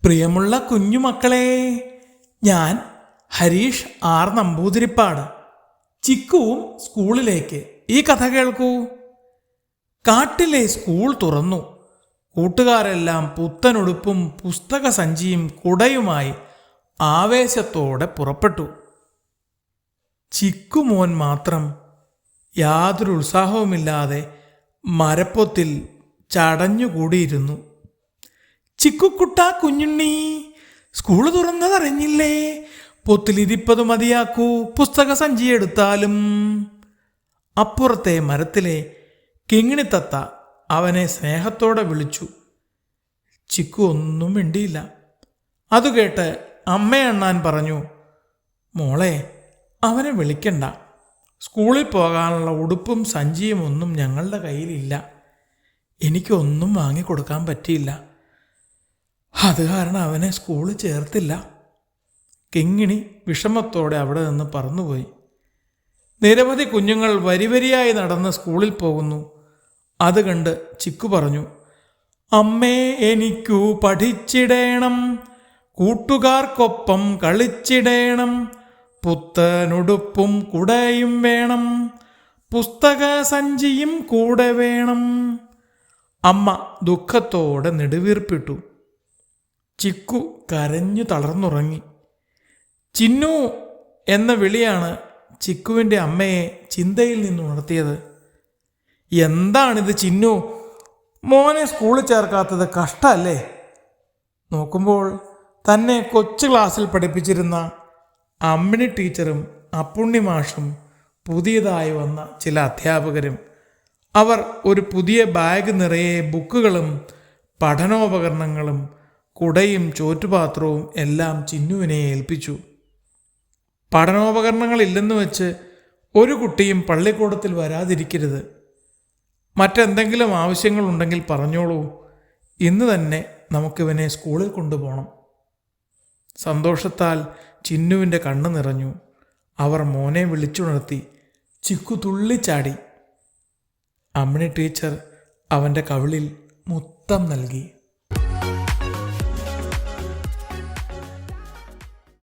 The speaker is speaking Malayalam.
പ്രിയമുള്ള കുഞ്ഞുമക്കളെ, ഞാൻ ഹരീഷ് ആർ നമ്പൂതിരിപ്പാട്. ചിക്കുവും സ്കൂളിലേക്ക്. ഈ കഥ കേൾക്കൂ. കാട്ടിലെ സ്കൂൾ തുറന്നു. കൂട്ടുകാരെല്ലാം പുത്തനുടുപ്പും പുസ്തക സഞ്ചിയും കുടയുമായി ആവേശത്തോടെ പുറപ്പെട്ടു. ചിക്കുമോൻ മാത്രം യാതൊരു ഉത്സാഹവുമില്ലാതെ മരപ്പൊത്തിൽ ചടഞ്ഞുകൂടിയിരുന്നു. ചിക്കുക്കുട്ട കുഞ്ഞുണ്ണി, സ്കൂള് തുറന്നതറിഞ്ഞില്ലേ? പൊത്തിലിരിപ്പത് മതിയാക്കൂ, പുസ്തക സഞ്ചി എടുത്താലും. അപ്പുറത്തെ മരത്തിലെ കിങ്ങിണിത്തത്ത അവനെ സ്നേഹത്തോടെ വിളിച്ചു. ചിക്കു ഒന്നും മിണ്ടിയില്ല. അതുകേട്ട് അമ്മയണ്ണാൻ പറഞ്ഞു, മോളെ, അവനെ വിളിക്കണ്ട. സ്കൂളിൽ പോകാനുള്ള ഉടുപ്പും സഞ്ചിയും ഒന്നും ഞങ്ങളുടെ കയ്യിലില്ല. എനിക്കൊന്നും വാങ്ങിക്കൊടുക്കാൻ പറ്റിയില്ല. അത് കാരണം അവനെ സ്കൂളിൽ ചേർത്തില്ല. കിങ്ങിണി വിഷമത്തോടെ അവിടെ നിന്ന് പറന്നുപോയി. നിരവധി കുഞ്ഞുങ്ങൾ വരിവരിയായി നടന്ന് സ്കൂളിൽ പോകുന്നു. അത് കണ്ട് ചിക്കു പറഞ്ഞു, അമ്മേ, എനിക്കു പഠിച്ചിടേണം, കൂട്ടുകാർക്കൊപ്പം കളിച്ചിടേണം, പുത്തനുടുപ്പും കുടയും വേണം, പുസ്തക സഞ്ചിയും കൂടെ വേണം. അമ്മ ദുഃഖത്തോടെ നെടുവീർപ്പിട്ടു. ചിക്കു കരഞ്ഞു തളർന്നുറങ്ങി. ചിന്നു എന്ന വിളിയാണ് ചിക്കുവിൻ്റെ അമ്മയെ ചിന്തയിൽ നിന്നുണർത്തിയത്. എന്താണിത് ചിന്നു? മോനെ സ്കൂളിൽ ചേർക്കാത്തത് കഷ്ടമല്ലേ? നോക്കുമ്പോൾ തന്നെ കൊച്ചു ക്ലാസ്സിൽ പഠിപ്പിച്ചിരുന്ന അമ്മിണി ടീച്ചറും അപ്പുണ്ണി മാഷും പുതിയതായി വന്ന ചില അധ്യാപകരും. അവർ ഒരു പുതിയ ബാഗ് നിറയെ ബുക്കുകളും പഠനോപകരണങ്ങളും കുടയും ചോറ്റുപാത്രവും എല്ലാം ചിന്നുവിനെ ഏൽപ്പിച്ചു. പഠനോപകരണങ്ങളില്ലെന്ന് വെച്ച് ഒരു കുട്ടിയും പള്ളിക്കൂടത്തിൽ വരാതിരിക്കരുത്. മറ്റെന്തെങ്കിലും ആവശ്യങ്ങളുണ്ടെങ്കിൽ പറഞ്ഞോളൂ. ഇന്ന് തന്നെ നമുക്കിവനെ സ്കൂളിൽ കൊണ്ടുപോകണം. സന്തോഷത്താൽ ചിന്നുവിൻ്റെ കണ്ണ് നിറഞ്ഞു. അവർ മോനെ വിളിച്ചുണർത്തി. ചിക്കു തുള്ളിച്ചാടി. അമ്മിണി ടീച്ചർ അവൻ്റെ കവിളിൽ മുത്തം നൽകി.